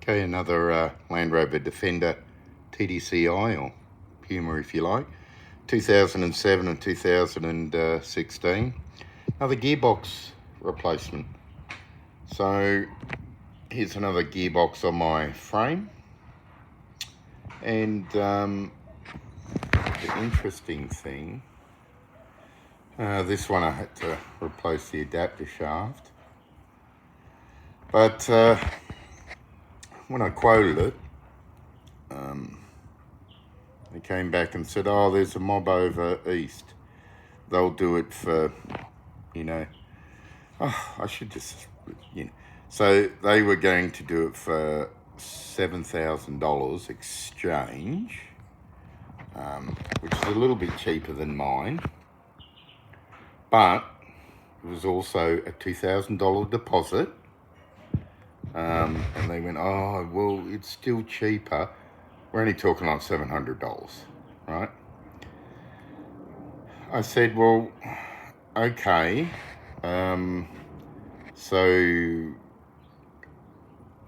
Okay, another Land Rover Defender TDCi, or Puma if you like, 2007 and 2016. Another gearbox replacement. So here's another gearbox on my frame. And the interesting thing, this one I had to replace the adapter shaft. But when I quoted it, they came back and said, oh, there's a mob over east. They'll do it for, I should just, So they were going to do it for $7,000 exchange, which is a little bit cheaper than mine. But it was also a $2,000 deposit. And they went, oh, well, it's still cheaper. We're only talking like $700, right? I said, well, okay. So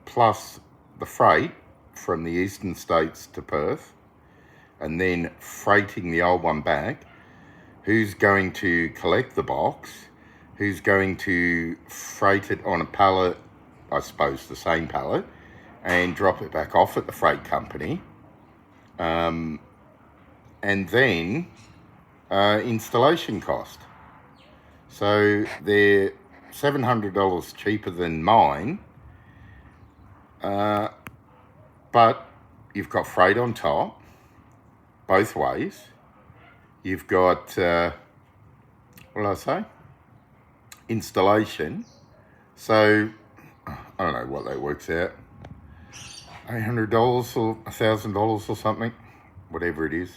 plus the freight from the eastern states to Perth, and then freighting the old one back, who's going to collect the box? Who's going to freight it on a pallet, I suppose the same pallet, and drop it back off at the freight company? And then installation cost. So they're $700 cheaper than mine, but you've got freight on top, both ways. You've got, what did I say? Installation. So, I don't know what that works out. $800 or $1,000 or something, whatever it is,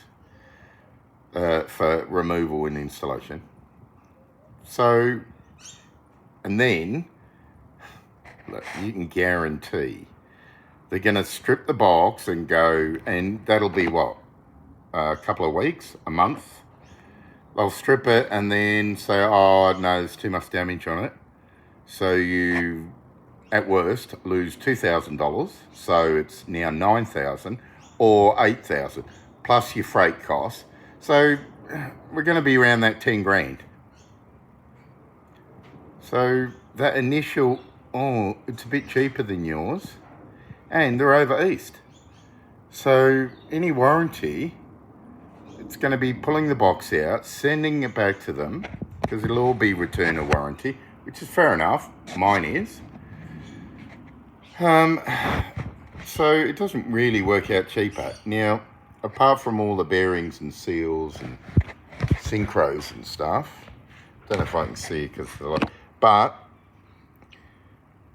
for removal and installation. So, and then, look, you can guarantee they're going to strip the box and go, and that'll be what? A couple of weeks, a month. They'll strip it and then say, oh, no, there's too much damage on it. So you, at worst, lose $2,000. So it's now $9,000 or $8,000 plus your freight costs. So we're going to be around that 10 grand. So that initial, oh, it's a bit cheaper than yours, and they're over east. So any warranty, it's going to be pulling the box out, sending it back to them, because it'll all be return or warranty, which is fair enough. Mine is. So it doesn't really work out cheaper. Now, apart from all the bearings and seals and synchros and stuff, don't know if I can see it because they're like, but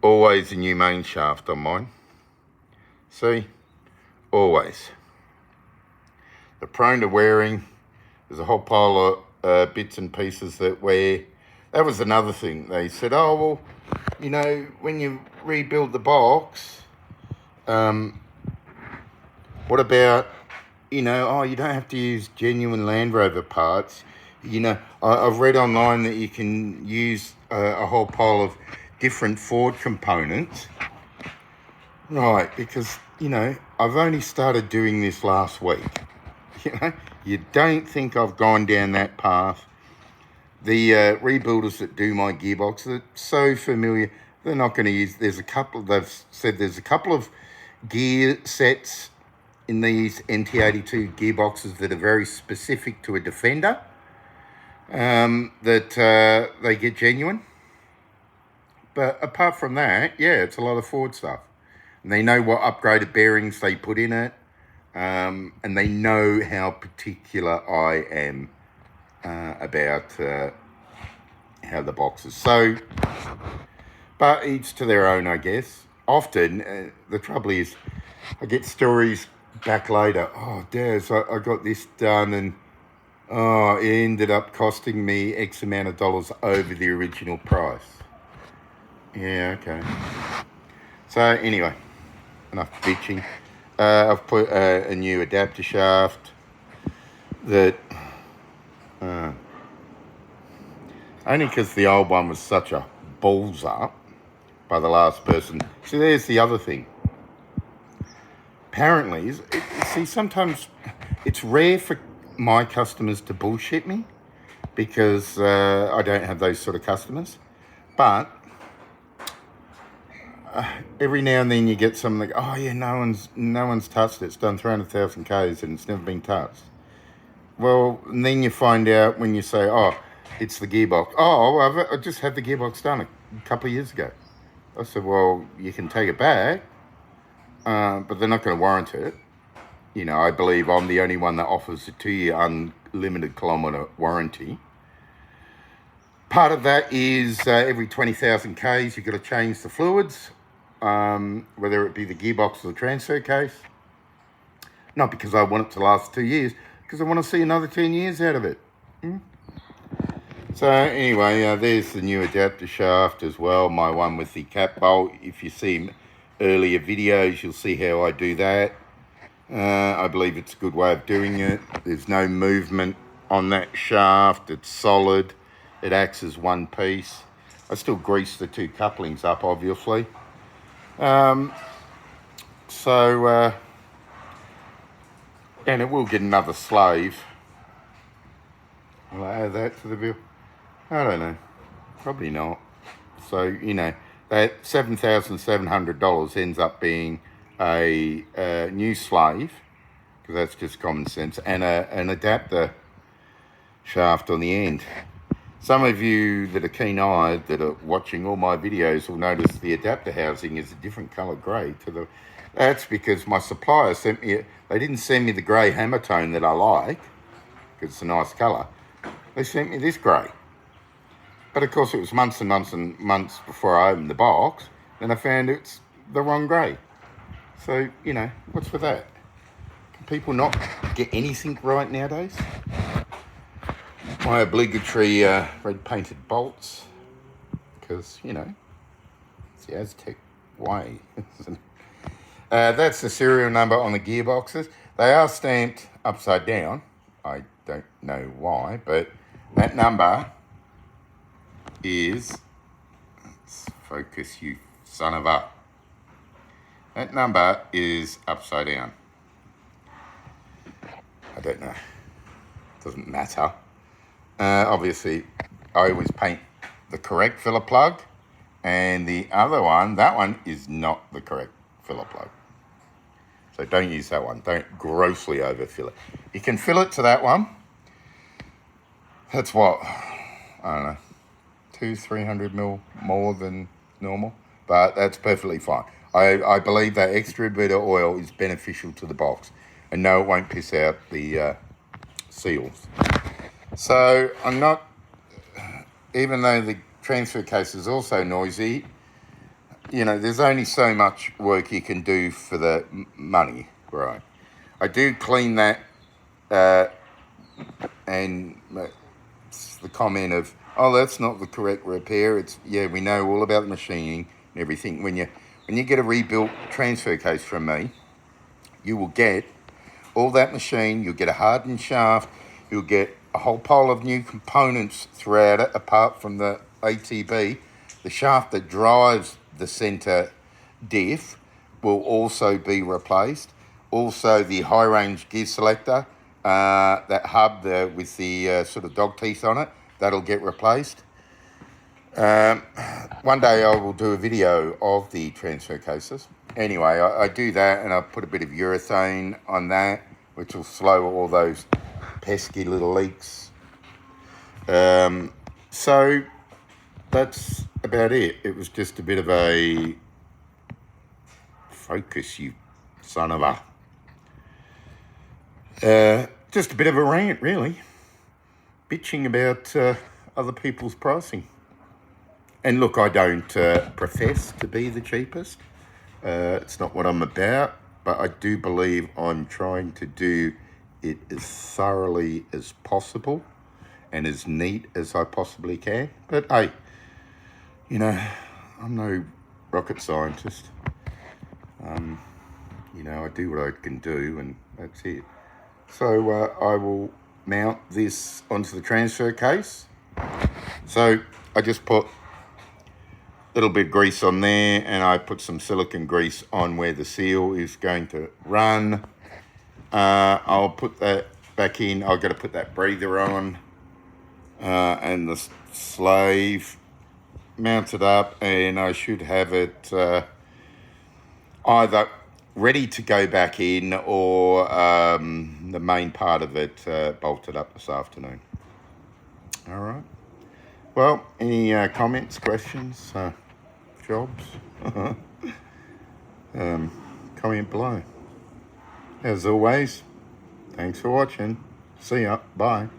always a new main shaft on mine. See, always. They're prone to wearing. There's a whole pile of bits and pieces that wear. That was another thing. They said, oh, well, when you rebuild the box, what about, you don't have to use genuine Land Rover parts. I've read online that you can use a whole pile of different Ford components. Right, because, I've only started doing this last week. You don't think I've gone down that path. The rebuilders that do my gearbox are so familiar. They're not going to use, they've said there's a couple of gear sets in these MT82 gearboxes that are very specific to a Defender, that they get genuine. But apart from that, yeah, it's a lot of Ford stuff. And they know what upgraded bearings they put in it, and they know how particular I am about how the boxes. So, but each to their own, I guess. Often, the trouble is, I get stories back later. Oh, Daz, I got this done, and oh, it ended up costing me X amount of dollars over the original price. Yeah, okay. So anyway, enough bitching. I've put a new adapter shaft that only because the old one was such a balls up by the last person. See, there's the other thing. apparently, see, sometimes it's rare for my customers to bullshit me because I don't have those sort of customers. But every now and then you get something like, oh yeah, no one's touched it. It's done 300,000 Ks and it's never been touched. Well, and then you find out when you say, oh, it's the gearbox. Oh, well, I just had the gearbox done a couple of years ago. I said, well, you can take it back, but they're not going to warrant it. You know, I believe I'm the only one that offers a 2-year unlimited kilometre warranty. Part of that is every 20,000 Ks, you've got to change the fluids, whether it be the gearbox or the transfer case. Not because I want it to last 2 years, because I want to see another 10 years out of it. So anyway, there's the new adapter shaft as well, my one with the cap bolt. If you see earlier videos, you'll see how I do that. I believe it's a good way of doing it. There's no movement on that shaft. It's solid. It acts as one piece. I still grease the two couplings up, obviously. And it will get another slave. Will I add that to the bill? I don't know. Probably not. So, you know, that $7,700 ends up being a new slave, because that's just common sense, and an adapter shaft on the end. Some of you that are keen-eyed that are watching all my videos will notice the adapter housing is a different colour grey to the... That's because my supplier sent me... They didn't send me the grey hammer tone that I like, because it's a nice colour. They sent me this grey. But of course it was months and months and months before I opened the box, and I found it's the wrong grey. So, you know, what's with that? Can people not get anything right nowadays? My obligatory red painted bolts, because, you know, it's the Aztec way. That's the serial number on the gearboxes. They are stamped upside down. I don't know why, but that number is... Let's focus, you son of a... That number is upside down. I don't know. Doesn't matter. Obviously, I always paint the correct filler plug, and the other one, that one is not the correct filler plug. So don't use that one. Don't grossly overfill it. You can fill it to that one. That's what, I don't know, 200-300 mil more than normal, but that's perfectly fine. I believe that extra bit of oil is beneficial to the box, and no, it won't piss out the seals. So I'm not, even though the transfer case is also noisy, you know, there's only so much work you can do for the money, right? I do clean that, and it's the comment of, oh, that's not the correct repair. It's, yeah, we know all about the machining and everything. When you get a rebuilt transfer case from me, you will get all that machine, you'll get a hardened shaft, you'll get a whole pile of new components throughout it, apart from the ATB. The shaft that drives the centre diff will also be replaced. Also the high range gear selector, that hub there with the sort of dog teeth on it, that'll get replaced. One day I will do a video of the transfer cases. Anyway, I do that, and I put a bit of urethane on that, which will slow all those pesky little leaks. So that's about it. It was just a bit of a focus, you son of a... just a bit of a rant, really. Bitching about other people's pricing. And look, I don't profess to be the cheapest. It's not what I'm about, but I do believe I'm trying to do it as thoroughly as possible and as neat as I possibly can. But hey, you know, I'm no rocket scientist. You know, I do what I can do, and that's it. So I will mount this onto the transfer case. So I just put little bit of grease on there, and I put some silicone grease on where the seal is going to run. I'll put that back in. I've got to put that breather on, and the slave mounted up, and I should have it either ready to go back in or the main part of it bolted up this afternoon. All right. Well, any comments, questions, jobs? Comment below. As always, thanks for watching. See ya. Bye.